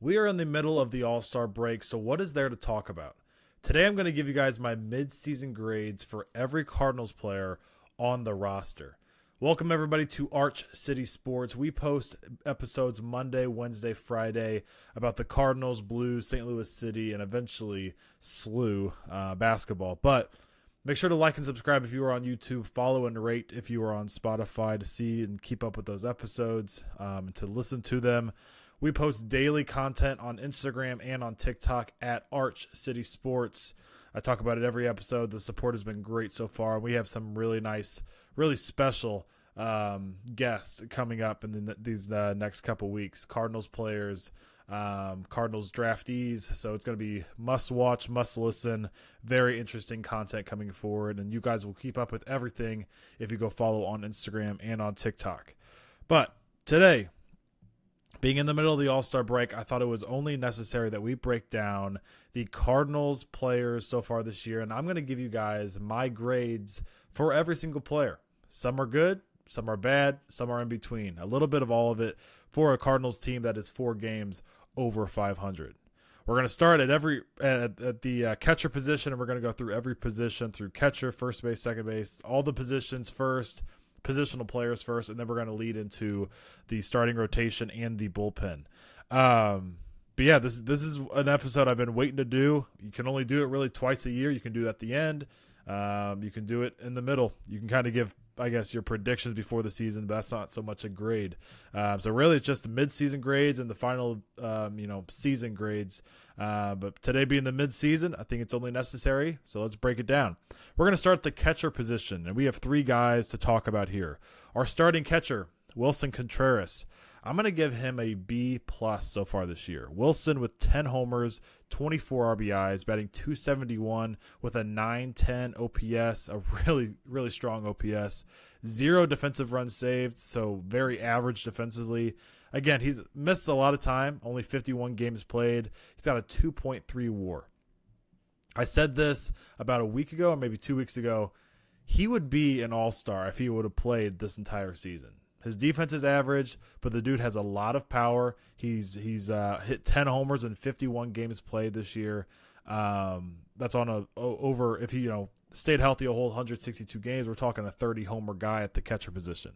We are in the middle of the All-Star break, so what is there to talk about? Today I'm going to give you guys my mid-season grades for every Cardinals player on the roster. Welcome everybody to Arch City Sports. We post episodes Monday, Wednesday, Friday about the Cardinals, Blues, St. Louis City, and eventually SLU basketball. But make sure to like and subscribe if you are on YouTube. Follow and rate if you are on Spotify to see and keep up with those episodes, and to listen to them. We post daily content on Instagram and on TikTok at Arch City Sports. I talk about it every episode. The support has been great so far. We have some really nice, really special guests coming up in these next couple weeks. Cardinals players, Cardinals draftees. So it's going to be must watch, must listen, very interesting content coming forward. And you guys will keep up with everything if you go follow on Instagram and on TikTok. But today, being in the middle of the All-Star break, I thought it was only necessary that we break down the Cardinals players so far this year, and I'm going to give you guys my grades for every single player. Some are good, some are bad, some are in between. A little bit of all of it for a Cardinals team that is 4 games over 500. We're going to start at the catcher position, and we're going to go through every position through catcher, first base, second base, all the positions first, positional players first, and then we're going to lead into the starting rotation and the bullpen. But yeah, this is an episode I've been waiting to do. You can only do it really twice a year. You can do it at the end. You can do it in the middle. You can kind of give, I guess, your predictions before the season, but that's not so much a grade. So really it's just the mid-season grades and the final, season grades. But today being the mid-season, I think it's only necessary. So let's break it down. We're going to start at the catcher position, and we have 3 guys to talk about here. Our starting catcher, Wilson Contreras. I'm going to give him a B+ so far this year. Wilson with 10 homers, 24 RBIs, batting .271 with a .910 OPS, a really, really strong OPS. 0 defensive runs saved, so very average defensively. Again, he's missed a lot of time, only 51 games played. He's got a 2.3 WAR. I said this about a week ago or maybe 2 weeks ago. He would be an all-star if he would have played this entire season. His defense is average, but the dude has a lot of power. He's hit 10 homers in 51 games played this year. That's on over, if he stayed healthy a whole 162 games, we're talking a 30 homer guy at the catcher position.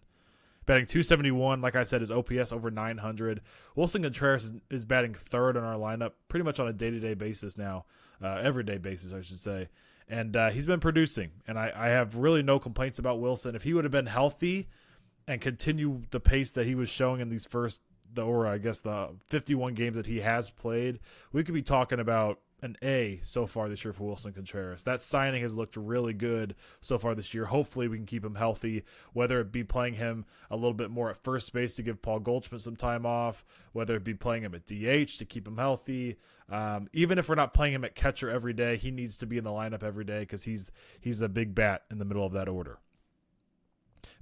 Batting .271, like I said, his OPS over 900. Wilson Contreras is batting third on our lineup pretty much on a day-to-day basis now, everyday basis, I should say. And he's been producing, and I have really no complaints about Wilson. If he would have been healthy and continue the pace that he was showing in these the 51 games that he has played, we could be talking about an A so far this year for Wilson Contreras. That signing has looked really good so far this year. Hopefully we can keep him healthy, whether it be playing him a little bit more at first base to give Paul Goldschmidt some time off, whether it be playing him at DH to keep him healthy. Even if we're not playing him at catcher every day, he needs to be in the lineup every day because he's a big bat in the middle of that order.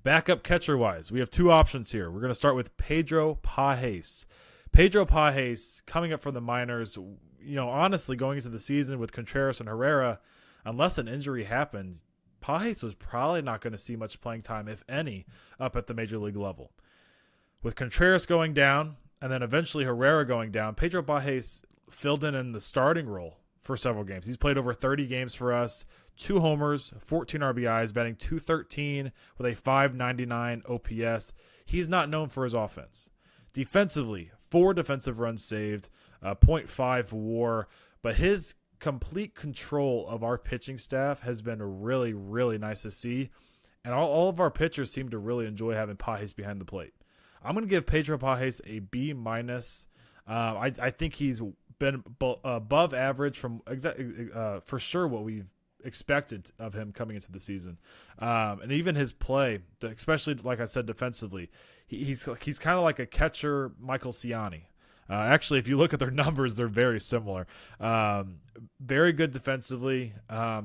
Backup catcher-wise, we have 2 options here. We're going to start with Pedro Pages. Pedro Pages, coming up from the minors, honestly, going into the season with Contreras and Herrera, unless an injury happened, Pages was probably not going to see much playing time, if any, up at the major league level. With Contreras going down, and then eventually Herrera going down, Pedro Pages filled in the starting role for several games. He's played over 30 games for us, 2 homers, 14 RBIs, batting .213 with a .599 OPS. He's not known for his offense. Defensively, 4 defensive runs saved, 0.5 WAR, but his complete control of our pitching staff has been really, really nice to see, and all of our pitchers seem to really enjoy having Pages behind the plate. I'm going to give Pedro Pages a B-. I think he's been above average from for sure what we've expected of him coming into the season, and even his play, especially like I said defensively, he's kind of like a catcher Michael Ciani. Actually, if you look at their numbers, they're very similar. Very good defensively,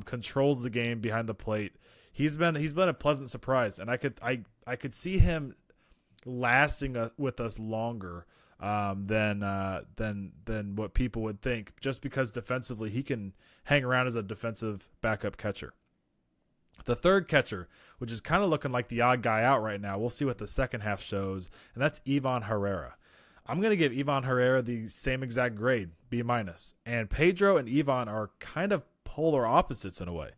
controls the game behind the plate. He's been a pleasant surprise, and I could see him lasting with us longer than what people would think, just because defensively he can hang around as a defensive backup catcher. The third catcher, which is kind of looking like the odd guy out right now, we'll see what the second half shows, and that's Ivan Herrera. I'm going to give Ivan Herrera the same exact grade, B minus. And Pedro and Ivan are kind of polar opposites in a way.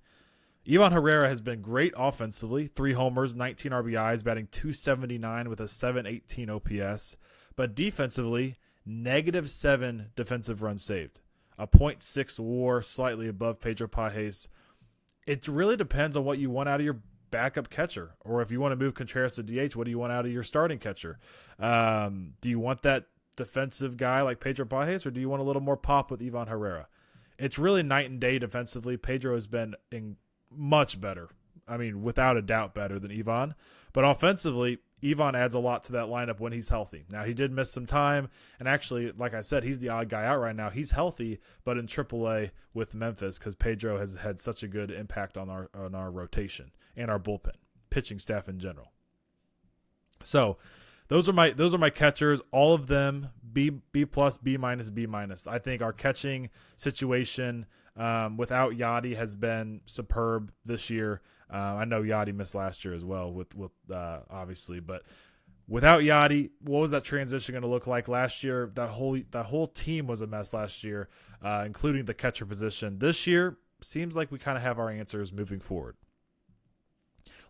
Ivan Herrera has been great offensively, 3 homers, 19 RBIs, batting .279 with a .718 OPS. But defensively, -7 defensive runs saved, a .6 WAR, slightly above Pedro Pages. It really depends on what you want out of your backup catcher, or if you want to move Contreras to DH, what do you want out of your starting catcher? Do you want that defensive guy like Pedro Pages, or do you want a little more pop with Ivan Herrera? It's really night and day defensively. Pedro has been much better. I mean, without a doubt better than Ivan. But offensively, Ivan adds a lot to that lineup when he's healthy. Now, he did miss some time, and actually, like I said, he's the odd guy out right now. He's healthy, but in AAA with Memphis, because Pedro has had such a good impact on our rotation and our bullpen, pitching staff in general. So those are my catchers. All of them B plus, B minus, B minus. I think our catching situation without Yadi has been superb this year. I know Yadi missed last year as well with obviously, but without Yadi, what was that transition going to look like last year? That whole team was a mess last year, including the catcher position. This year seems like we kind of have our answers moving forward.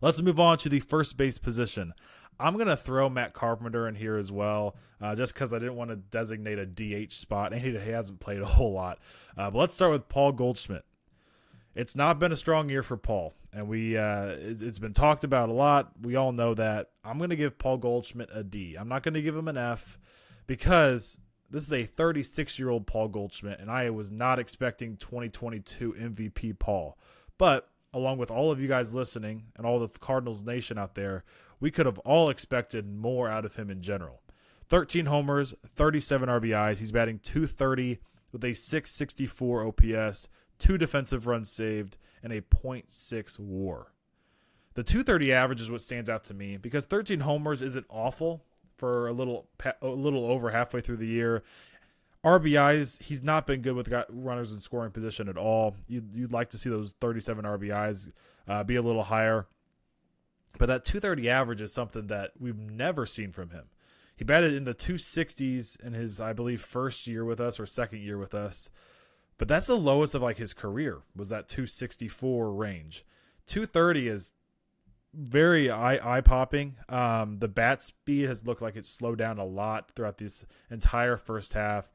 Let's move on to the first base position. I'm going to throw Matt Carpenter in here as well, just because I didn't want to designate a DH spot, and he hasn't played a whole lot. But let's start with Paul Goldschmidt. It's not been a strong year for Paul, and it's been talked about a lot. We all know that. I'm going to give Paul Goldschmidt a D. I'm not going to give him an F, because this is a 36-year-old Paul Goldschmidt, and I was not expecting 2022 MVP Paul. But along with all of you guys listening and all the Cardinals Nation out there, we could have all expected more out of him in general. 13 homers, 37 RBIs. He's batting .230 with a .664 OPS, 2 defensive runs saved, and a .6 WAR. The .230 average is what stands out to me, because 13 homers isn't awful for a little over halfway through the year. RBIs, he's not been good with runners in scoring position at all. You'd like to see those 37 RBIs be a little higher. But that .230 average is something that we've never seen from him. He batted in the 260s in his, I believe, first year with us or second year with us. But that's the lowest of like his career, was that 264 range. .230 is very eye-popping. The bat speed has looked like it's slowed down a lot throughout this entire first half.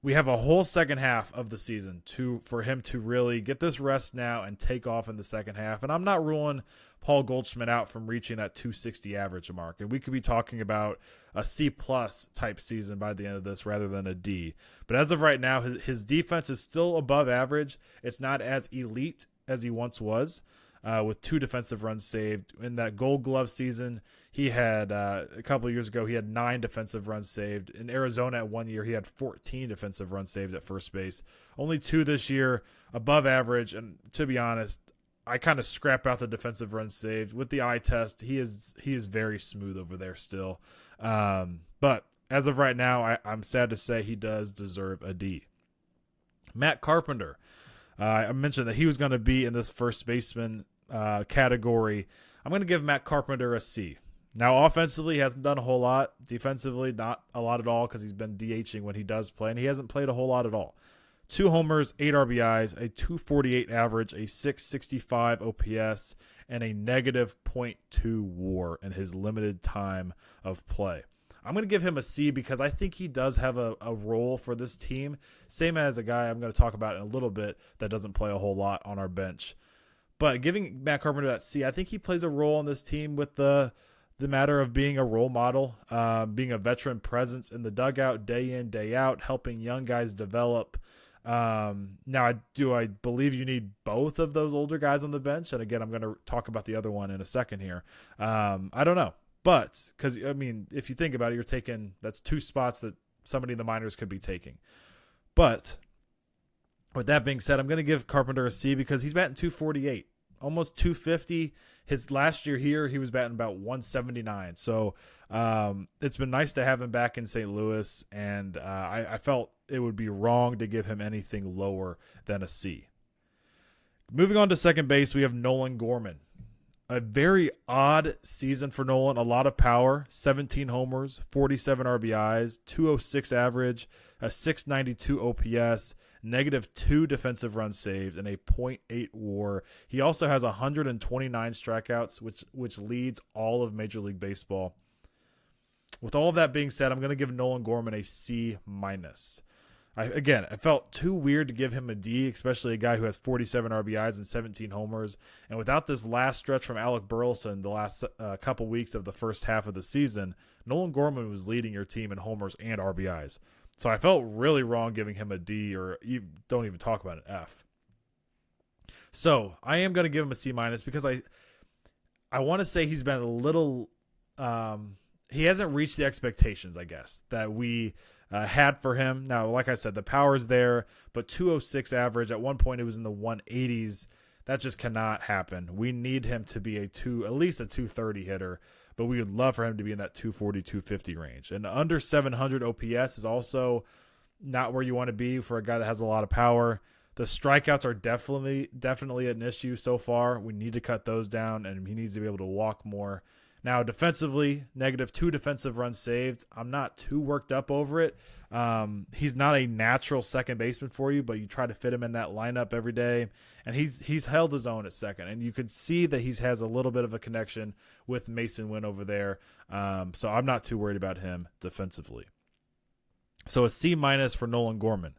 We have a whole second half of the season for him to really get this rest now and take off in the second half. And I'm not ruling Paul Goldschmidt out from reaching that 260 average mark. And we could be talking about a C+ type season by the end of this rather than a D. But as of right now, his defense is still above average. It's not as elite as he once was. With 2 defensive runs saved. In that Gold Glove season, he had a couple of years ago, he had 9 defensive runs saved. In Arizona at 1 year, he had 14 defensive runs saved at first base. Only 2 this year, above average. And to be honest, I kind of scrap out the defensive runs saved. With the eye test, he is very smooth over there still. But as of right now, I'm sad to say he does deserve a D. Matt Carpenter. I mentioned that he was going to be in this first baseman category. I'm going to give Matt Carpenter a C. Now, offensively, he hasn't done a whole lot. Defensively, not a lot at all, because he's been DHing when he does play, and he hasn't played a whole lot at all. 2 homers, 8 RBIs, a .248 average, a .665 OPS, and a -0.2 WAR in his limited time of play. I'm going to give him a C because I think he does have a role for this team, same as a guy I'm going to talk about in a little bit that doesn't play a whole lot on our bench. But giving Matt Carpenter that C, I think he plays a role on this team with the matter of being a role model, being a veteran presence in the dugout day in, day out, helping young guys develop. Now, I believe you need both of those older guys on the bench? And again, I'm going to talk about the other one in a second here. I don't know. But, because, I mean, if you think about it, that's 2 spots that somebody in the minors could be taking. But with that being said, I'm going to give Carpenter a C because he's batting .248, almost .250. His last year here, he was batting about .179. So it's been nice to have him back in St. Louis, and I felt it would be wrong to give him anything lower than a C. Moving on to second base, we have Nolan Gorman. A very odd season for Nolan. A lot of power, 17 homers, 47 RBIs, 206 average, a 692 OPS, -2 defensive runs saved, and a .8 WAR. He also has 129 strikeouts, which leads all of Major League Baseball. With all of that being said, I'm going to give Nolan Gorman a C-. I felt too weird to give him a D, especially a guy who has 47 RBIs and 17 homers. And without this last stretch from Alec Burleson, the last couple weeks of the first half of the season, Nolan Gorman was leading your team in homers and RBIs. So I felt really wrong giving him a D, or you don't even talk about an F. So I am going to give him a C- because I want to say he's been a little he hasn't reached the expectations, I guess, that we had for him. Now, like I said, the power's there, but 206 average. At one point, it was in the 180s. That just cannot happen. We need him to be at least a 230 hitter, but we would love for him to be in that 240, 250 range. And under 700 OPS is also not where you want to be for a guy that has a lot of power. The strikeouts are definitely an issue so far. We need to cut those down, and he needs to be able to walk more. Now, defensively, -2 defensive runs saved. I'm not too worked up over it. He's not a natural second baseman for you, but you try to fit him in that lineup every day, and he's held his own at second. And you can see that he has a little bit of a connection with Mason Wynn over there. So I'm not too worried about him defensively. So a C- for Nolan Gorman.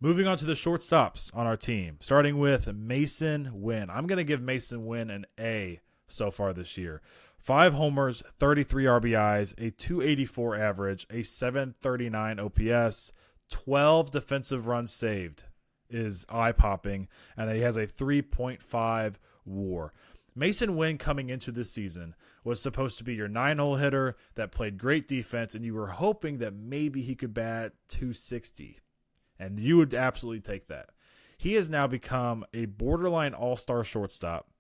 Moving on to the shortstops on our team, starting with Mason Wynn. I'm going to give Mason Wynn an A so far this year. 5 homers, 33 RBIs, a 284 average, a 739 OPS, 12 defensive runs saved is eye-popping, and then he has a 3.5 WAR. Mason Wynn coming into this season was supposed to be your 9-hole hitter that played great defense, and you were hoping that maybe he could bat 260, and you would absolutely take that. He has now become a borderline all-star shortstop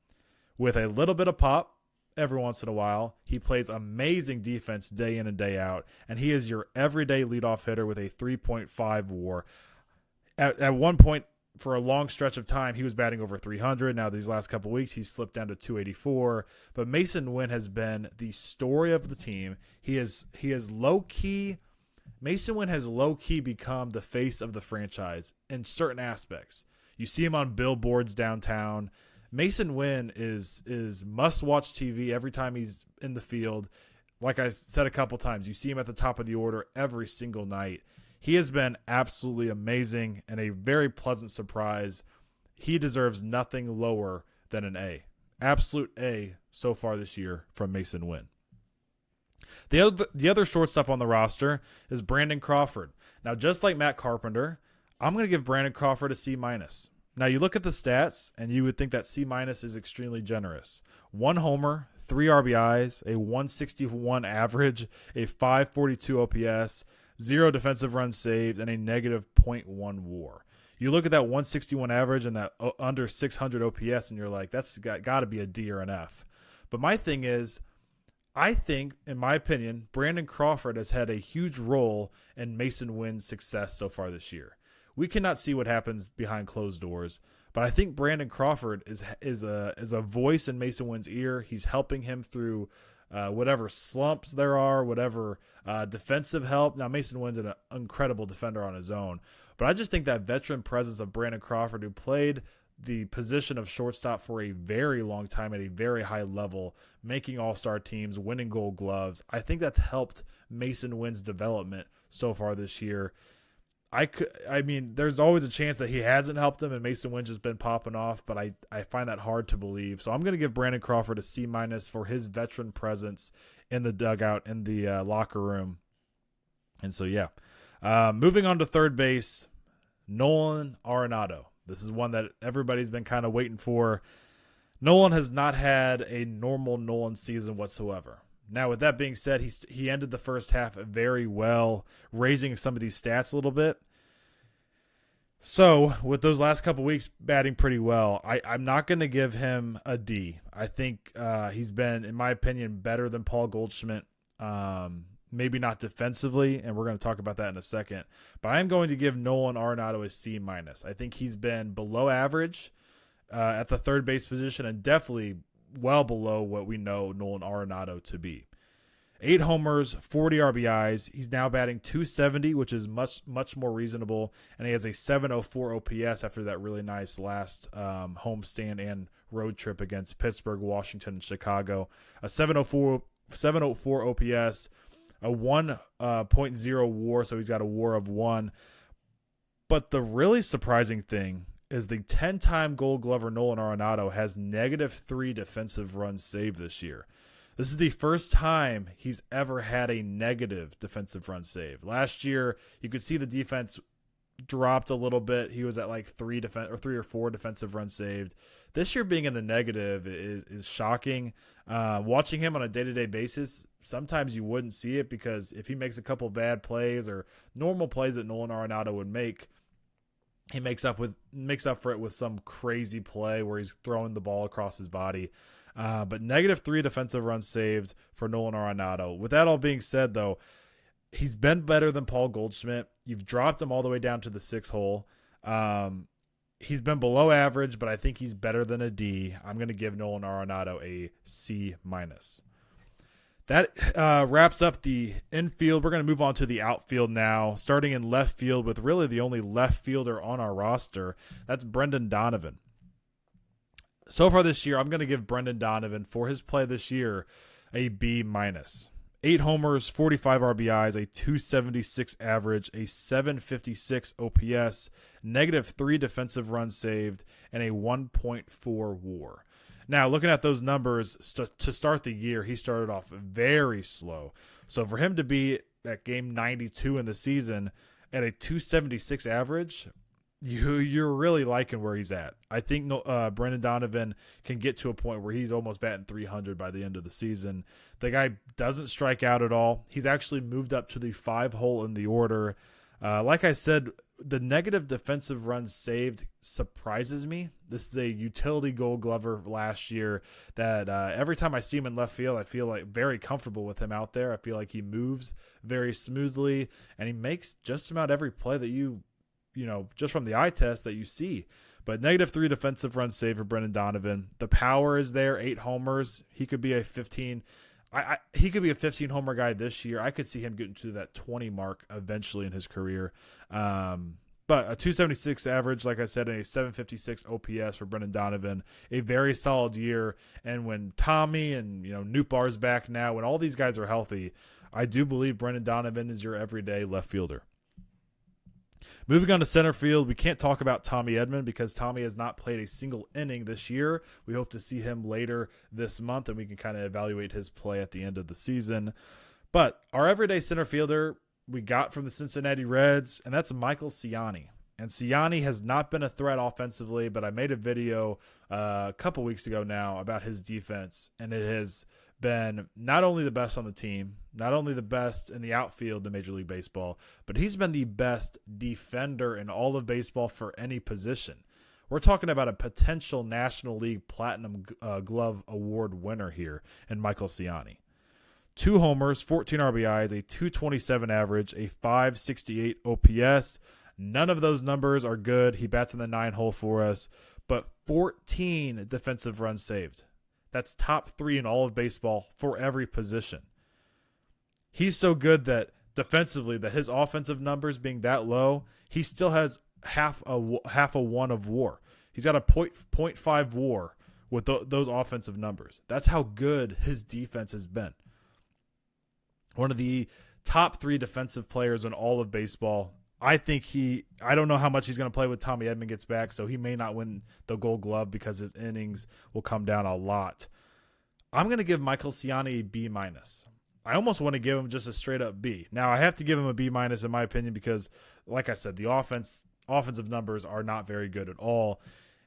with a little bit of pop every once in a while. He plays amazing defense day in and day out, and he is your everyday leadoff hitter with a 3.5 WAR. At one point, for a long stretch of time, he was batting over 300. Now, these last couple weeks, he's slipped down to 284. But Mason Wynn has been the story of the team. He is low-key. Mason Wynn has low-key become the face of the franchise in certain aspects. You see him on billboards downtown. Mason Wynn is must-watch TV every time he's in the field. Like I said a couple times, you see him at the top of the order every single night. He has been absolutely amazing and a very pleasant surprise. He deserves nothing lower than an A. Absolute A so far this year from Mason Wynn. The other shortstop on the roster is Brandon Crawford. Now, just like Matt Carpenter, I'm going to give Brandon Crawford a C-. Now, you look at the stats, and you would think that C- is extremely generous. 1 homer, 3 RBIs, a 161 average, a 542 OPS, 0 defensive runs saved, and a -0.1 WAR. You look at that 161 average and that under 600 OPS, and you're like, that's got to be a D or an F. But my thing is, I think, in my opinion, Brandon Crawford has had a huge role in Mason Wynn's success so far this year. We cannot see what happens behind closed doors, but I think Brandon Crawford is a voice in Mason Wynn's ear. He's helping him through whatever slumps there are, whatever defensive help. Now, Mason Wynn's an incredible defender on his own, but I just think that veteran presence of Brandon Crawford, who played the position of shortstop for a very long time at a very high level, making all-star teams, winning Gold Gloves, I think that's helped Mason Wynn's development so far this year. I mean, there's always a chance that he hasn't helped him and Mason Wynn's just been popping off, but I find that hard to believe. So I'm going to give Brandon Crawford a C- for his veteran presence in the dugout, in the locker room. And so, yeah. Moving on to third base, Nolan Arenado. This is one that everybody's been kind of waiting for. Nolan has not had a normal Nolan season whatsoever. Now, with that being said, he ended the first half very well, raising some of these stats a little bit. So, with those last couple weeks batting pretty well, I'm not going to give him a D. I think he's been, in my opinion, better than Paul Goldschmidt. Maybe not defensively, and we're going to talk about that in a second. But I am going to give Nolan Arenado a C-. I think he's been below average at the third base position and definitely well below what we know Nolan Arenado to be. 8 homers, 40 RBIs. He's now batting .270, which is much more reasonable, and he has a 704 OPS after that really nice last homestand and road trip against Pittsburgh, Washington, and Chicago. A 704 OPS, a 1.0 WAR, so he's got a WAR of 1. But the really surprising thing is the 10-time Gold Glover Nolan Arenado has -3 defensive runs saved this year. This is the first time he's ever had a negative defensive run save. Last year, you could see the defense dropped a little bit. He was at like 3 or 4 defensive runs saved. This year being in the negative is shocking. Watching him on a day-to-day basis, sometimes you wouldn't see it because if he makes a couple bad plays or normal plays that Nolan Arenado would make, he makes up for it with some crazy play where he's throwing the ball across his body. But -3 defensive runs saved for Nolan Arenado. With that all being said, though, he's been better than Paul Goldschmidt. You've dropped him all the way down to the 6 hole. He's been below average, but I think he's better than a D. I'm going to give Nolan Arenado a C-. That wraps up the infield. We're going to move on to the outfield now, starting in left field with really the only left fielder on our roster. That's Brendan Donovan. So far this year, I'm going to give Brendan Donovan, for his play this year, a B-. 8 homers, 45 RBIs, a .276 average, a 756 OPS, -3 defensive runs saved, and a 1.4 WAR. Now, looking at those numbers, to start the year, he started off very slow. So for him to be at game 92 in the season at a .276 average, you're really liking where he's at. I think Brendan Donovan can get to a point where he's almost batting .300 by the end of the season. The guy doesn't strike out at all. He's actually moved up to the 5 hole in the order. Like I said, the negative defensive runs saved surprises me. This is a utility Gold Glover last year that every time I see him in left field, I feel like very comfortable with him out there. I feel like he moves very smoothly, and he makes just about every play that you know, just from the eye test that you see. But -3 defensive runs saved for Brendan Donovan. The power is there, 8 homers. He could be a 15. He could be a 15 homer guy this year. I could see him getting to that 20 mark eventually in his career. But a .276 average, like I said, and a 756 OPS for Brendan Donovan. A very solid year. And when Tommy and Nootbaar's back now, when all these guys are healthy, I do believe Brendan Donovan is your everyday left fielder. Moving on to center field, we can't talk about Tommy Edman because Tommy has not played a single inning this year. We hope to see him later this month, and we can kind of evaluate his play at the end of the season. But our everyday center fielder we got from the Cincinnati Reds, and that's Michael Ciani. And Ciani has not been a threat offensively, but I made a video a couple weeks ago now about his defense, and it has been not only the best on the team, not only the best in the outfield in Major League Baseball, but he's been the best defender in all of baseball for any position. We're talking about a potential National League Platinum Glove Award winner here in Michael Ciani. 2 homers, 14 RBIs, a .227 average, a .568 OPS. None of those numbers are good. He bats in the 9 hole for us, but 14 defensive runs saved. That's top 3 in all of baseball for every position. He's so good that defensively, that his offensive numbers being that low, he still has half a 1 of WAR. He's got a .5 WAR with those offensive numbers. That's how good his defense has been. One of the top 3 defensive players in all of baseball. I don't know how much he's going to play when Tommy Edman gets back, so he may not win the Gold Glove because his innings will come down a lot. I'm going to give Michael Ciani a B-. I almost want to give him just a straight-up B. Now, I have to give him a B- in my opinion because, like I said, the offensive numbers are not very good at all,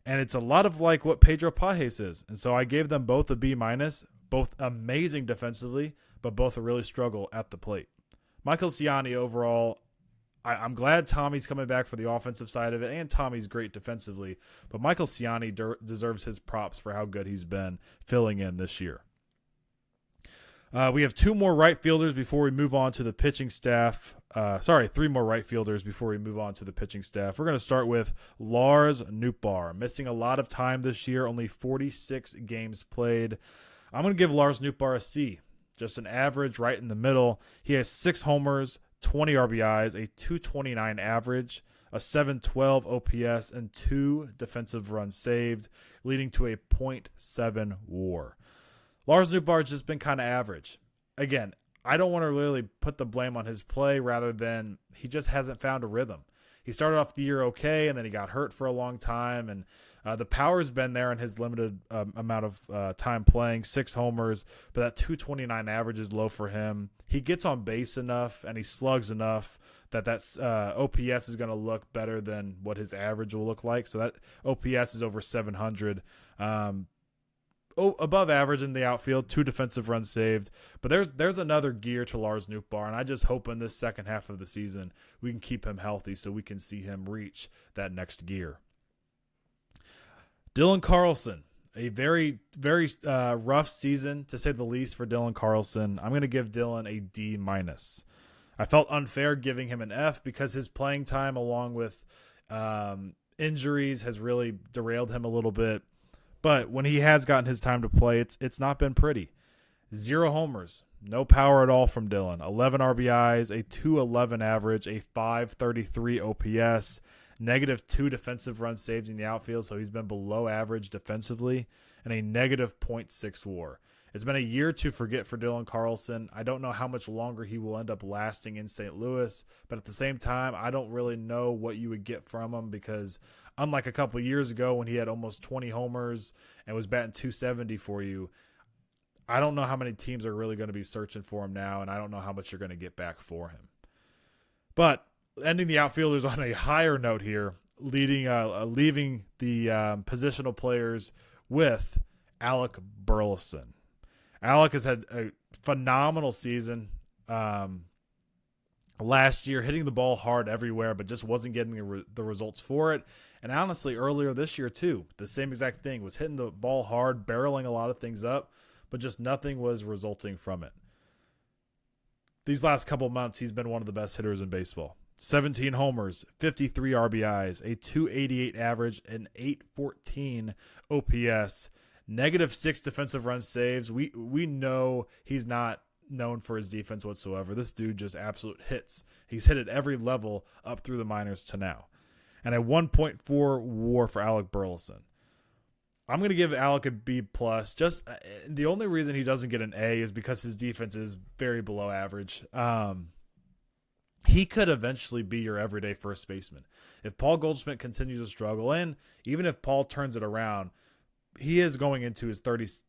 and it's a lot of like what Pedro Pages is. And so I gave them both a B-, both amazing defensively, but both a really struggle at the plate. Michael Ciani overall, I'm glad Tommy's coming back for the offensive side of it, and Tommy's great defensively, but Michael Ciani deserves his props for how good he's been filling in this year. We have two more right fielders before we move on to the pitching staff. Three more right fielders before we move on to the pitching staff. We're going to start with Lars Nootbaar, missing a lot of time this year, only 46 games played. I'm going to give Lars Nootbaar a C, just an average right in the middle. He has 6 homers, 20 RBIs, a 229 average, a 712 OPS, and 2 defensive runs saved, leading to a .7 WAR. Lars Nootbaar has just been kind of average. Again, I don't want to really put the blame on his play rather than he just hasn't found a rhythm. He started off the year okay, and then he got hurt for a long time, and the power's been there in his limited amount of time playing, 6 homers, but that 229 average is low for him. He gets on base enough, and he slugs enough that OPS is going to look better than what his average will look like. So that OPS is over 700. Above average in the outfield, 2 defensive runs saved. But there's another gear to Lars Nootbaar, and I just hope in this second half of the season we can keep him healthy so we can see him reach that next gear. Dylan Carlson, a very, very rough season, to say the least, for Dylan Carlson. I'm going to give Dylan a D-. I felt unfair giving him an F because his playing time, along with injuries, has really derailed him a little bit. But when he has gotten his time to play, it's not been pretty. 0 homers, no power at all from Dylan. 11 RBIs, a 211 average, a 533 OPS, -2 defensive runs saved in the outfield, so he's been below average defensively, and a -0.6 WAR. It's been a year to forget for Dylan Carlson. I don't know how much longer he will end up lasting in St. Louis, but at the same time, I don't really know what you would get from him because unlike a couple of years ago when he had almost 20 homers and was batting .270 for you, I don't know how many teams are really going to be searching for him now, and I don't know how much you're going to get back for him. But ending the outfielders on a higher note here, leaving the positional players with Alec Burleson. Alec has had a phenomenal season last year, hitting the ball hard everywhere, but just wasn't getting the results for it. And honestly, earlier this year too, the same exact thing, was hitting the ball hard, barreling a lot of things up, but just nothing was resulting from it. These last couple months, he's been one of the best hitters in baseball. 17 homers, 53 RBIs, a 288 average, an 814 OPS, -6 defensive run saves. We know he's not known for his defense whatsoever. This dude just absolute hits. He's hit at every level up through the minors to now. And a 1.4 WAR for Alec Burleson. I'm going to give Alec a B+. Just the only reason he doesn't get an A is because his defense is very below average. He could eventually be your everyday first baseman. If Paul Goldschmidt continues to struggle, and even if Paul turns it around, he is going into his 30s.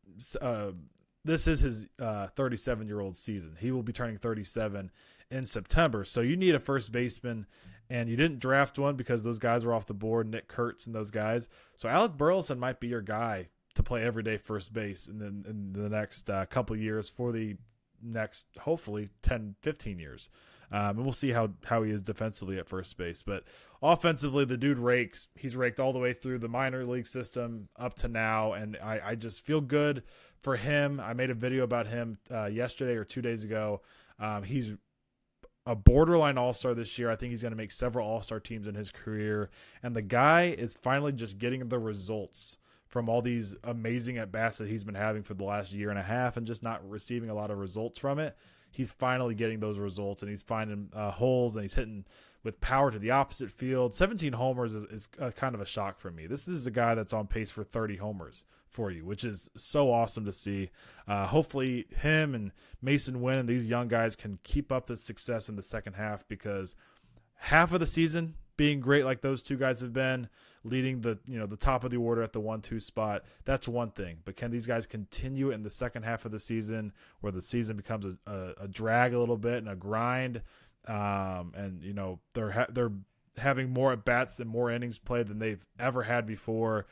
This is his 37-year-old season. He will be turning 37 in September. So you need a first baseman, and you didn't draft one because those guys were off the board, Nick Kurtz and those guys. So Alec Burleson might be your guy to play everyday first base in the next couple years for the next, hopefully, 10, 15 years. And we'll see how he is defensively at first base. But offensively, the dude rakes. He's raked all the way through the minor league system up to now, and I just feel good for him. I made a video about him yesterday or 2 days ago. He's a borderline all-star this year. I think he's going to make several all-star teams in his career. And the guy is finally just getting the results from all these amazing at-bats that he's been having for the last year and a half and just not receiving a lot of results from it. He's finally getting those results, and he's finding holes, and he's hitting with power to the opposite field. 17 homers is kind of a shock for me. This is a guy that's on pace for 30 homers for you, which is so awesome to see. Hopefully him and Mason Wynn and these young guys can keep up the success in the second half, because half of the season being great like those two guys have been, leading the top of the order at the 1-2 spot, that's one thing. But can these guys continue in the second half of the season, where the season becomes a drag a little bit and a grind, and they're having more at bats and more innings played than they've ever had before?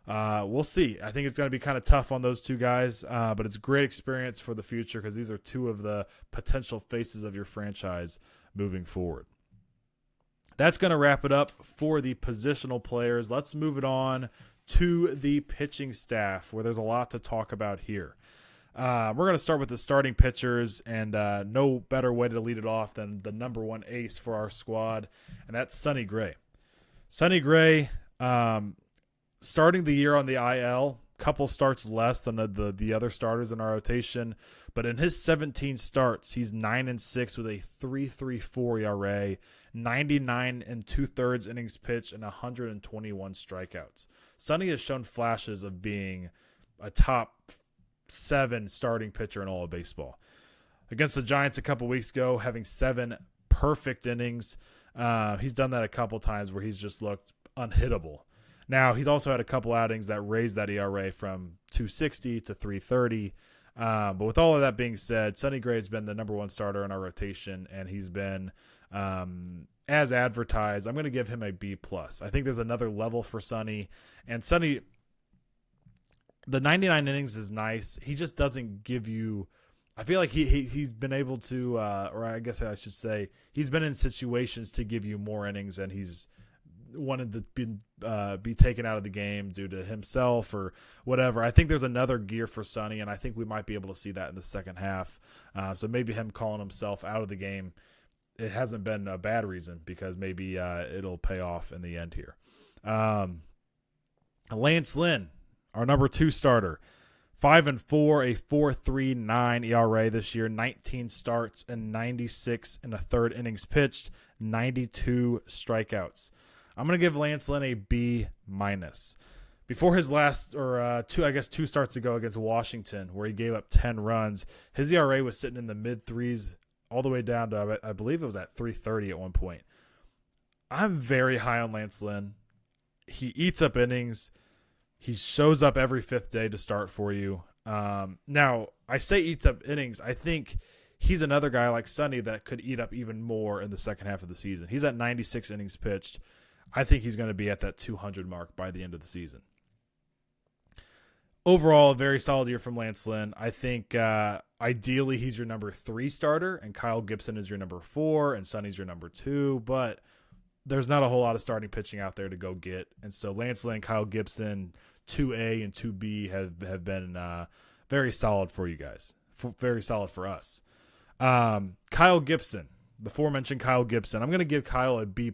We'll see. I think it's going to be kind of tough on those two guys, but it's a great experience for the future, because these are two of the potential faces of your franchise moving forward. That's going to wrap it up for the positional players. Let's move it on to the pitching staff, where there's a lot to talk about here. We're going to start with the starting pitchers, and no better way to lead it off than the number one ace for our squad, and that's Sonny Gray. Sonny Gray, starting the year on the IL, couple starts less than the other starters in our rotation, but in his 17 starts, he's 9-6 with a 3.34 ERA, 99 and 2/3 innings pitched, and 121 strikeouts. Sonny has shown flashes of being a top 7 starting pitcher in all of baseball. Against the Giants a couple weeks ago, having 7 perfect innings. He's done that a couple times where he's just looked unhittable. Now, he's also had a couple outings that raised that ERA from 2.60 to 3.30. But with all of that being said, Sonny Gray has been the number one starter in our rotation, and he's been, as advertised, I'm going to give him a B+. I think there's another level for Sonny. And Sonny, the 99 innings is nice. He just doesn't give you – I feel like he's been able to or I guess I should say he's been in situations to give you more innings, and he's – wanted to be taken out of the game due to himself or whatever. I think there's another gear for Sonny, and I think we might be able to see that in the second half. So maybe him calling himself out of the game, it hasn't been a bad reason, because maybe it'll pay off in the end here. Lance Lynn, our number 2 starter, 5-4, a 4.39 ERA this year, 19 starts and 96 1/3 innings pitched, 92 strikeouts. I'm going to give Lance Lynn a B-. Before his last, or 2 starts ago against Washington, where he gave up 10 runs, his ERA was sitting in the mid-3s all the way down to, I believe it was at 3.30 at one point. I'm very high on Lance Lynn. He eats up innings. He shows up every 5th day to start for you. Now, I say eats up innings. I think he's another guy like Sonny that could eat up even more in the second half of the season. He's at 96 innings pitched. I think he's going to be at that 200 mark by the end of the season. Overall, a very solid year from Lance Lynn. I think ideally he's your number 3 starter, and Kyle Gibson is your number 4, and Sonny's your number 2, but there's not a whole lot of starting pitching out there to go get. And so Lance Lynn, Kyle Gibson, 2A and 2B have been very solid for you guys, very solid for us. Kyle Gibson, the aforementioned Kyle Gibson, I'm going to give Kyle a B+.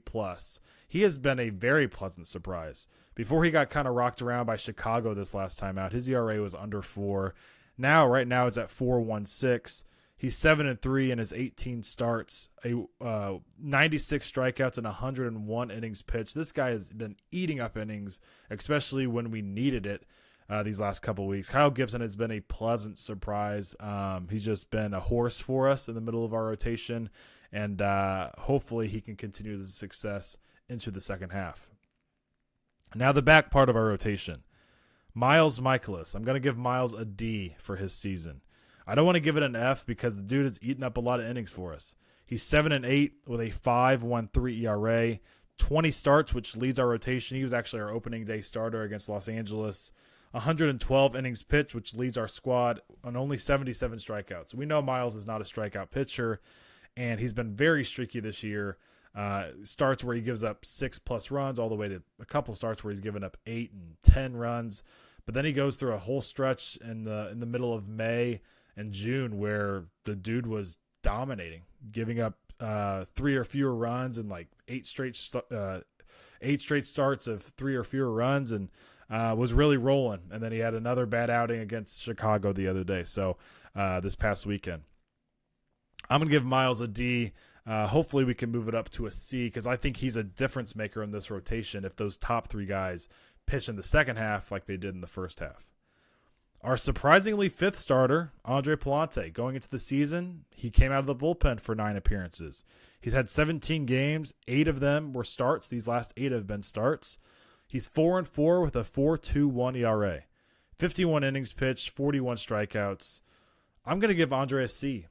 He has been a very pleasant surprise. Before he got kind of rocked around by Chicago this last time out, his ERA was under 4. Right now it's at 4.16. He's 7-3 in his 18 starts, 96 strikeouts and 101 innings pitched. This guy has been eating up innings, especially when we needed it these last couple weeks. Kyle Gibson has been a pleasant surprise. He's just been a horse for us in the middle of our rotation, and hopefully he can continue the success into the second half. Now the back part of our rotation. Miles Michaelis. I'm going to give Miles a D for his season. I don't want to give it an F because the dude has eaten up a lot of innings for us. He's 7-8 with a 5.13 ERA, 20 starts, which leads our rotation. He was actually our opening day starter against Los Angeles. 112 innings pitched, which leads our squad, on only 77 strikeouts. We know Miles is not a strikeout pitcher, and he's been very streaky this year. Starts where he gives up 6+ runs, all the way to a couple starts where he's given up 8 and 10 runs. But then he goes through a whole stretch in the middle of May and June where the dude was dominating, giving up 3 or fewer runs and like 8 straight starts of 3 or fewer runs, and was really rolling. And then he had another bad outing against Chicago the other day. So this past weekend, I'm gonna give Miles a D. Hopefully we can move it up to a C, because I think he's a difference maker in this rotation if those top 3 guys pitch in the second half like they did in the first half. Our surprisingly 5th starter, Andre Palante, going into the season, he came out of the bullpen for 9 appearances. He's had 17 games, 8 of them were starts. These last 8 have been starts. He's 4-4 with a 4.21 ERA, 51 innings pitched, 41 strikeouts. I'm going to give Andre a C.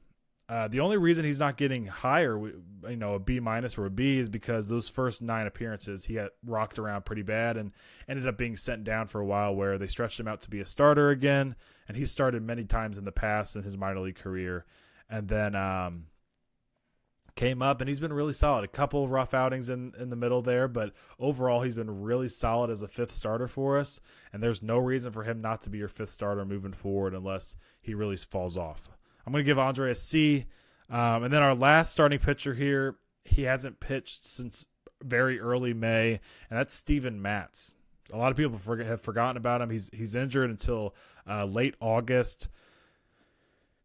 The only reason he's not getting higher, a B- or a B, is because those first 9 appearances he got rocked around pretty bad and ended up being sent down for a while, where they stretched him out to be a starter again, and he started many times in the past in his minor league career. And then came up, and he's been really solid. A couple rough outings in the middle there, but overall he's been really solid as a fifth starter for us, and there's no reason for him not to be your fifth starter moving forward unless he really falls off. I'm going to give Andre a C. And then our last starting pitcher here, he hasn't pitched since very early May, and that's Steven Matz. A lot of people have forgotten about him. He's injured until late August.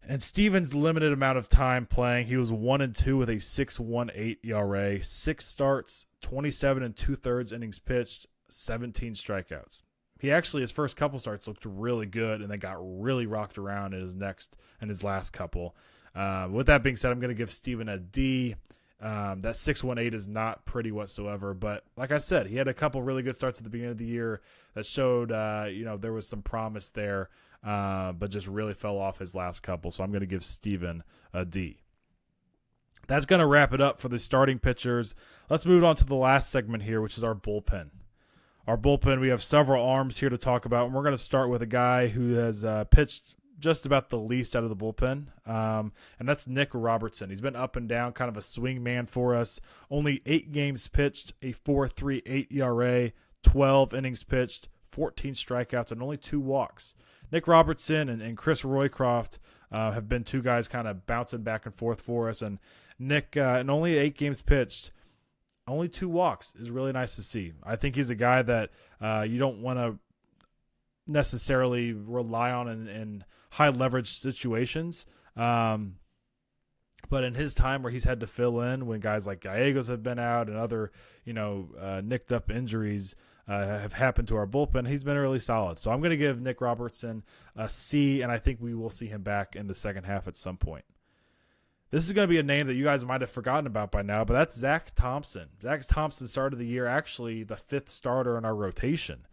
And Steven's limited amount of time playing, he was 1-2 with a 6.18 ERA, 6 starts, 27 2/3 innings pitched, 17 strikeouts. He actually, his first couple starts looked really good, and then got really rocked around in his last couple. With that being said, I'm going to give Steven a D. That 6.18 is not pretty whatsoever, but like I said, he had a couple really good starts at the beginning of the year that showed, there was some promise there, but just really fell off his last couple. So I'm going to give Steven a D. That's going to wrap it up for the starting pitchers. Let's move on to the last segment here, which is our bullpen. Our bullpen, we have several arms here to talk about, and we're going to start with a guy who has pitched just about the least out of the bullpen, and that's Nick Robertson. He's been up and down, kind of a swing man for us. Only 8 games pitched, a 4.38 ERA, 12 innings pitched, 14 strikeouts, and only 2 walks. Nick Robertson and Chris Roycroft have been two guys kind of bouncing back and forth for us, and Nick, in only 8 games pitched, only 2 walks is really nice to see. I think he's a guy that you don't want to necessarily rely on in high leverage situations. But in his time where he's had to fill in when guys like Gallegos have been out and other, nicked up injuries have happened to our bullpen, he's been really solid. So I'm going to give Nick Robertson a C, and I think we will see him back in the second half at some point. This is going to be a name that you guys might have forgotten about by now, but that's Zach Thompson. Zach Thompson started the year actually the 5th starter in our rotation.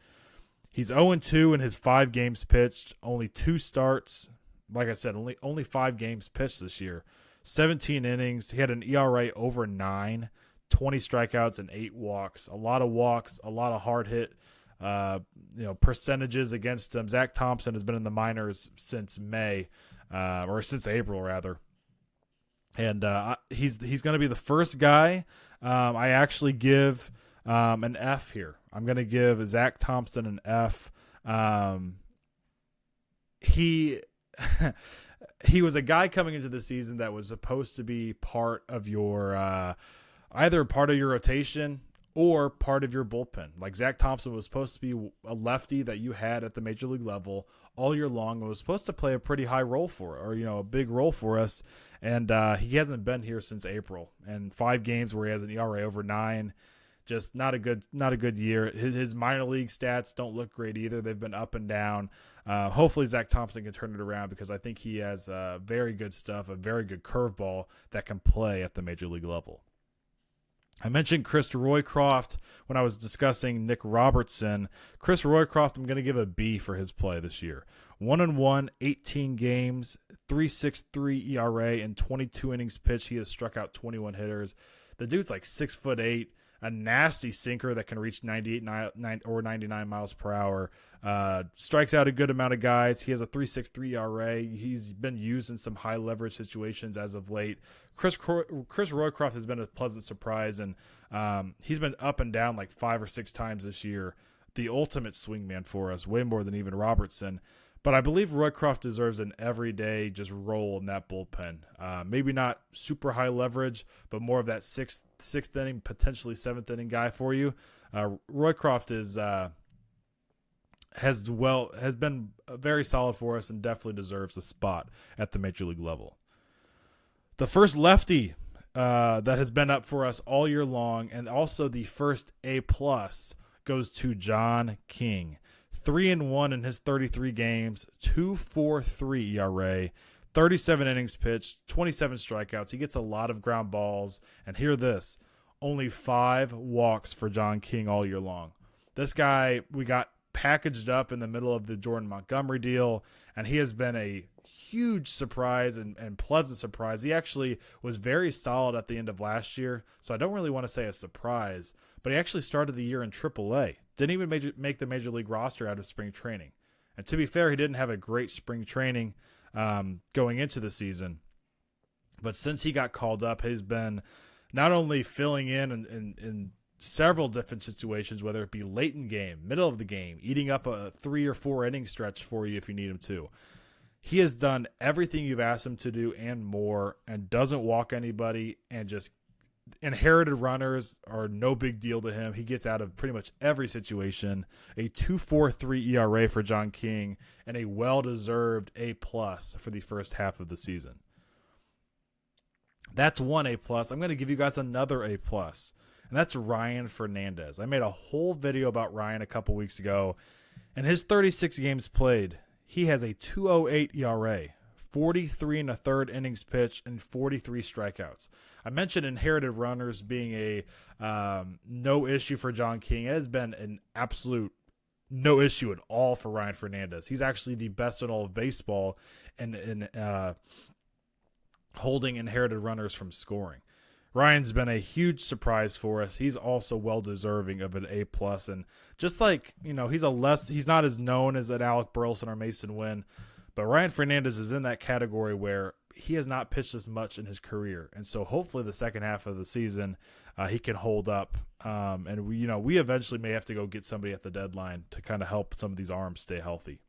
He's 0-2 in his 5 games pitched, only 2 starts. Like I said, only 5 games pitched this year. 17 innings. He had an ERA over 9, 20 strikeouts, and 8 walks. A lot of walks, a lot of hard hit percentages against him. Zach Thompson has been in the minors since May, or since April rather. And he's going to be the first guy I actually give an F here. I'm going to give Zach Thompson an F. He was a guy coming into the season that was supposed to be part of your either part of your rotation or part of your bullpen. Like Zach Thompson was supposed to be a lefty that you had at the major league level all year long and was supposed to play a pretty high role a big role for us. And he hasn't been here since April. And 5 games where he has an ERA over 9. Just not a good year. His minor league stats don't look great either. They've been up and down. Hopefully Zach Thompson can turn it around because I think he has very good stuff, a very good curveball that can play at the major league level. I mentioned Chris Roycroft when I was discussing Nick Robertson. Chris Roycroft, I'm going to give a B for his play this year. 1-1, 18 games, 3.63 ERA, and 22 innings pitched. He has struck out 21 hitters. The dude's like 6'8", a nasty sinker that can reach 98 or 99 miles per hour. Strikes out a good amount of guys. He has a 3.63 ERA. He's been used in some high leverage situations as of late. Chris Roycroft has been a pleasant surprise, and he's been up and down like 5 or 6 times this year. The ultimate swingman for us, way more than even Robertson. But I believe Roycroft deserves an everyday just role in that bullpen. Maybe not super high leverage, but more of that sixth inning, potentially 7th inning guy for you. Roycroft has been very solid for us and definitely deserves a spot at the major league level. The first lefty that has been up for us all year long, and also the first A+ goes to John King. 3-1 in his 33 games, 2.43 ERA, 37 innings pitched, 27 strikeouts. He gets a lot of ground balls, and hear this, only 5 walks for John King all year long. This guy, we got packaged up in the middle of the Jordan Montgomery deal, and he has been a huge surprise and pleasant surprise. He actually was very solid at the end of last year, so I don't really want to say a surprise, but he actually started the year in AAA. Didn't even make the major league roster out of spring training. And to be fair, he didn't have a great spring training going into the season. But since he got called up, he's been not only filling in several different situations, whether it be late in game, middle of the game, eating up a 3 or 4 inning stretch for you if you need him to. He has done everything you've asked him to do and more, and doesn't walk anybody, and just inherited runners are no big deal to him. He gets out of pretty much every situation. A 2.43 ERA for John King, and a well-deserved A+ for the first half of the season. That's one A+. I'm going to give you guys another A+, and that's Ryan Fernandez. I made a whole video about Ryan a couple weeks ago, and his 36 games played, he has a 2.08 ERA, 43 1/3 innings pitched, and 43 strikeouts. I mentioned inherited runners being a no issue for John King. It has been an absolute no issue at all for Ryan Fernandez. He's actually the best in all of baseball in holding inherited runners from scoring. Ryan's been a huge surprise for us. He's also well deserving of an A+, and just like, he's not as known as an Alec Burleson or Mason Wynn, but Ryan Fernandez is in that category where he has not pitched as much in his career, and so hopefully the second half of the season he can hold up. And we eventually may have to go get somebody at the deadline to kind of help some of these arms stay healthy.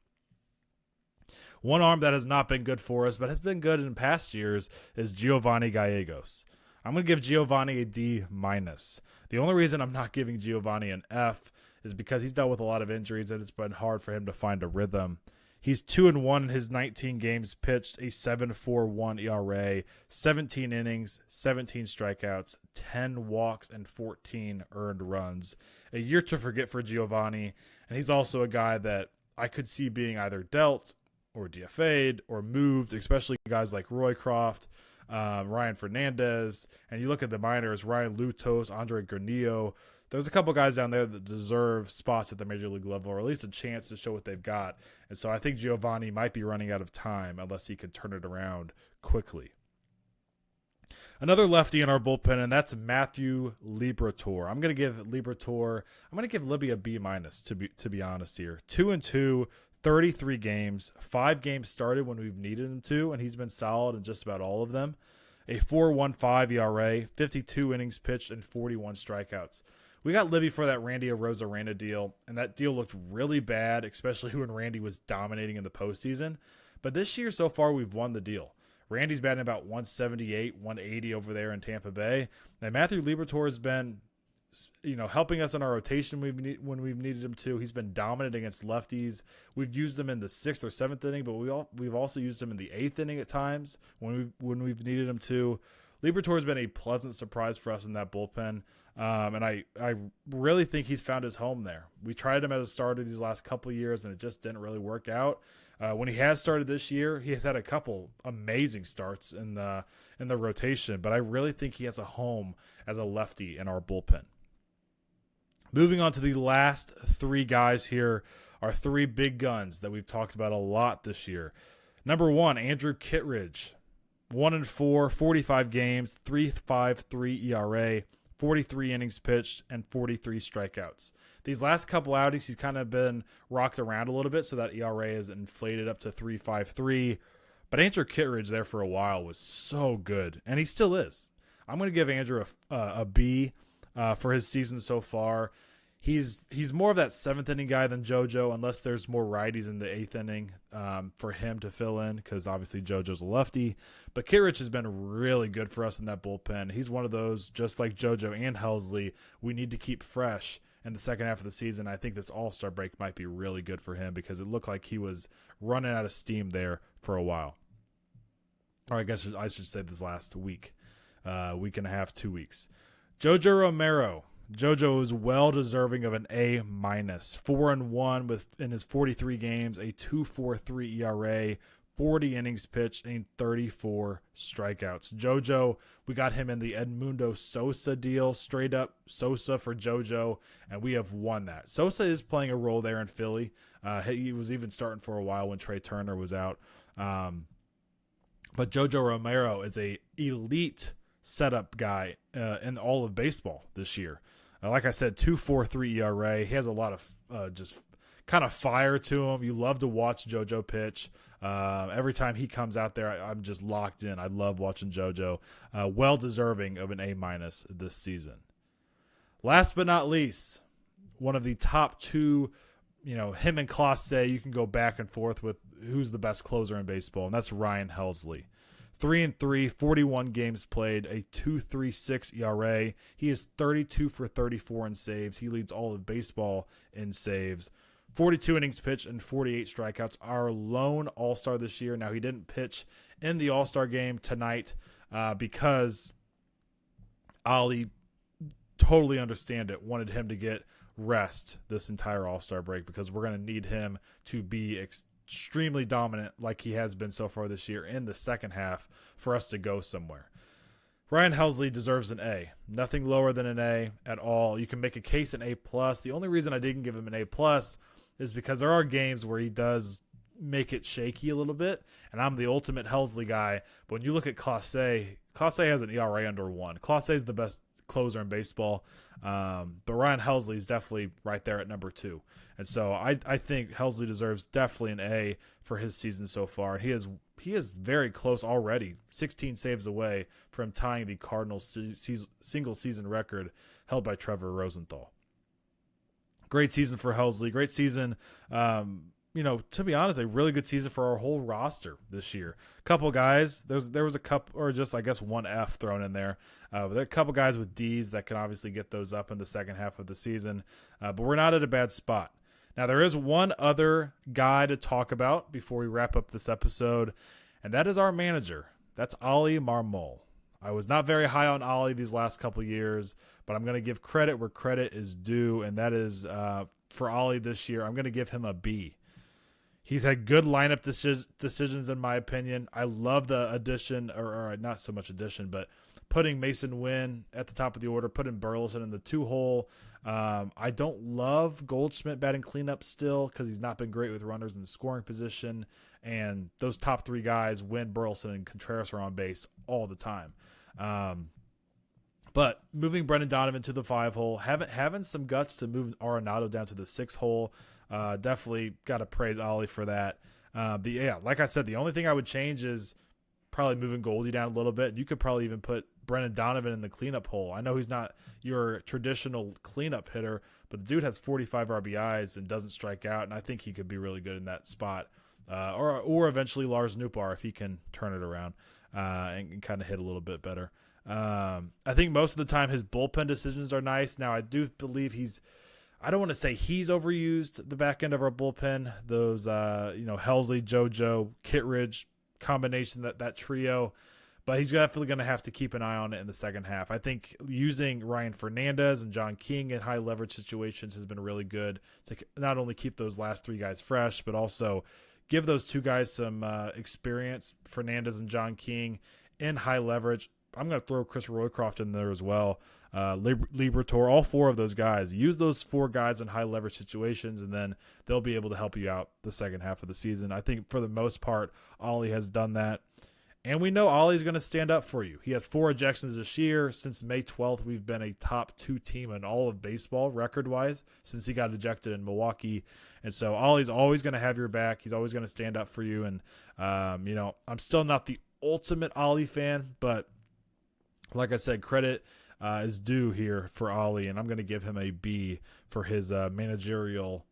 One arm that has not been good for us, but has been good in past years, is Giovanni Gallegos. I'm going to give Giovanni a D-. The only reason I'm not giving Giovanni an F is because he's dealt with a lot of injuries, and it's been hard for him to find a rhythm. He's 2-1 in his 19 games pitched, a 7.41 ERA, 17 innings, 17 strikeouts, 10 walks, and 14 earned runs. A year to forget for Giovanni, and he's also a guy that I could see being either dealt or DFA'd or moved, especially guys like Roycroft, Ryan Fernandez, and you look at the minors, Ryan Lutos, Andre Granillo. There's a couple guys down there that deserve spots at the major league level, or at least a chance to show what they've got. And so I think Giovanni might be running out of time unless he can turn it around quickly. Another lefty in our bullpen, and that's Matthew Liberatore. I'm going to give Libby a B-, to be honest here. 2-2, 33 games, 5 games started when we've needed him to, and he's been solid in just about all of them. A 4.15 ERA, 52 innings pitched, and 41 strikeouts. We got Libby for that Randy Arozarena deal, and that deal looked really bad, especially when Randy was dominating in the postseason. But this year so far, we've won the deal. Randy's batting about 178, 180 over there in Tampa Bay, and Matthew Liberatore has been helping us in our rotation when we've needed him to. He's been dominant against lefties. We've used him in the 6th or 7th inning, but we've also used him in the 8th inning at times when we've needed him to. Liberatore's been a pleasant surprise for us in that bullpen, and I really think he's found his home there. We tried him as a starter these last couple of years, and it just didn't really work out. When he has started this year, he has had a couple amazing starts in the rotation, but I really think he has a home as a lefty in our bullpen. Moving on to the last 3 guys here, are 3 big guns that we've talked about a lot this year. Number 1, Andrew Kittredge, 1-4, 45 games, 3.53 ERA, 43 innings pitched, and 43 strikeouts. These last couple outings, he's kind of been rocked around a little bit, so that ERA is inflated up to 3.53. But Andrew Kittredge there for a while was so good, and he still is. I'm going to give Andrew a B for his season so far. He's more of that 7th inning guy than JoJo, unless there's more righties in the 8th inning for him to fill in, because obviously JoJo's a lefty. But Kittredge has been really good for us in that bullpen. He's one of those, just like JoJo and Helsley, we need to keep fresh in the second half of the season. I think this All-Star break might be really good for him, because it looked like he was running out of steam there for a while. Or I guess I should say this last week and a half, 2 weeks. JoJo Romero. JoJo is well deserving of an A-, 4-1 in his 43 games, a 2.43 ERA, 40 innings pitched, and 34 strikeouts. JoJo, we got him in the Edmundo Sosa deal, straight up Sosa for JoJo, and we have won that. Sosa is playing a role there in Philly. He was even starting for a while when Trey Turner was out. But JoJo Romero is a elite setup guy in all of baseball this year. Like I said, 2.43 ERA. He has a lot of just kind of fire to him. You love to watch JoJo pitch. Every time he comes out there, I'm just locked in. I love watching JoJo. Well deserving of an A- this season. Last but not least, one of the top two, him and Clase, you can go back and forth with who's the best closer in baseball, and that's Ryan Helsley. 3-3, 41 games played, a 2.36 ERA. He is 32 for 34 in saves. He leads all of baseball in saves. 42 innings pitched and 48 strikeouts. Our lone All-Star this year. Now, he didn't pitch in the All-Star game tonight because Ollie, totally understand it, wanted him to get rest this entire All-Star break because we're going to need him to be extremely dominant like he has been so far this year in the second half for us to go somewhere. Ryan Helsley deserves an A. Nothing lower than an A at all. You can make a case an A+. The only reason I didn't give him an A+ is because there are games where he does make it shaky a little bit, and I'm the ultimate Helsley guy. But when you look at Clase has an ERA under 1. Clase is the best closer in baseball, but Ryan Helsley is definitely right there at number 2. And so I think Helsley deserves definitely an A for his season so far. He is very close already, 16 saves away from tying the Cardinals single season record held by Trevor Rosenthal. Great season for Helsley. Great season. To be honest, a really good season for our whole roster this year. A couple guys, there was a couple, or just I guess one F thrown in there. But there are a couple guys with D's that can obviously get those up in the second half of the season. But we're not at a bad spot. Now, there is one other guy to talk about before we wrap up this episode, and that is our manager. That's Ollie Marmol. I was not very high on Ollie these last couple years, but I'm going to give credit where credit is due, and that is for Ollie this year. I'm going to give him a B. He's had good lineup decisions, in my opinion. I love the addition, or not so much addition, but putting Mason Wynn at the top of the order, putting Burleson in the 2-hole. I don't love Goldschmidt batting cleanup still because he's not been great with runners in the scoring position. And those top 3 guys, Wynn, Burleson, and Contreras, are on base all the time. But moving Brendan Donovan to the 5-hole, having some guts to move Arenado down to the 6-hole, definitely got to praise Ollie for that. Like I said, the only thing I would change is probably moving Goldie down a little bit. You could probably even put Brendan Donovan in the cleanup hole. I know he's not your traditional cleanup hitter, but the dude has 45 RBIs and doesn't strike out, and I think he could be really good in that spot. Or eventually Lars Nootbaar if he can turn it around and kind of hit a little bit better. I think most of the time his bullpen decisions are nice. Now, I do believe I don't want to say he's overused the back end of our bullpen. Those, Helsley, JoJo, Kittredge combination, that trio. But he's definitely going to have to keep an eye on it in the second half. I think using Ryan Fernandez and John King in high leverage situations has been really good to not only keep those last 3 guys fresh, but also give those 2 guys some experience, Fernandez and John King, in high leverage. I'm going to throw Chris Roycroft in there as well. Liberatore, all 4 of those guys. Use those 4 guys in high leverage situations, and then they'll be able to help you out the second half of the season. I think for the most part, Ollie has done that. And we know Ollie's going to stand up for you. He has 4 ejections this year. Since May 12th, we've been a top 2 team in all of baseball, record-wise, since he got ejected in Milwaukee. And so Ollie's always going to have your back. He's always going to stand up for you. And, I'm still not the ultimate Ollie fan, but like I said, credit is due here for Ollie, and I'm going to give him a B for his managerial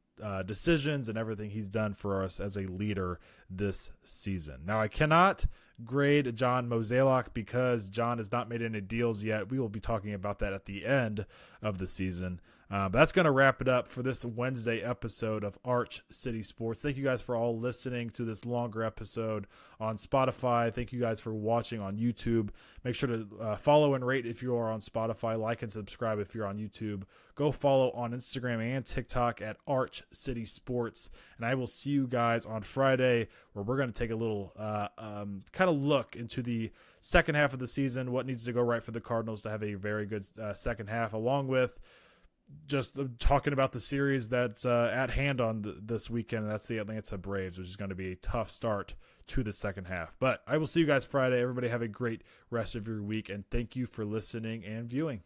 decisions and everything he's done for us as a leader this season. Now, I cannot grade John Mozeliak because John has not made any deals yet. We will be talking about that at the end of the season. But that's going to wrap it up for this Wednesday episode of Arch City Sports. Thank you guys for all listening to this longer episode on Spotify. Thank you guys for watching on YouTube. Make sure to follow and rate if you are on Spotify. Like and subscribe if you're on YouTube. Go follow on Instagram and TikTok at Arch City Sports. And I will see you guys on Friday, where we're going to take a little kind of look into the second half of the season, what needs to go right for the Cardinals to have a very good second half, along with just talking about the series that's at hand on this weekend, and that's the Atlanta Braves, which is going to be a tough start to the second half. But I will see you guys Friday. Everybody have a great rest of your week, and thank you for listening and viewing.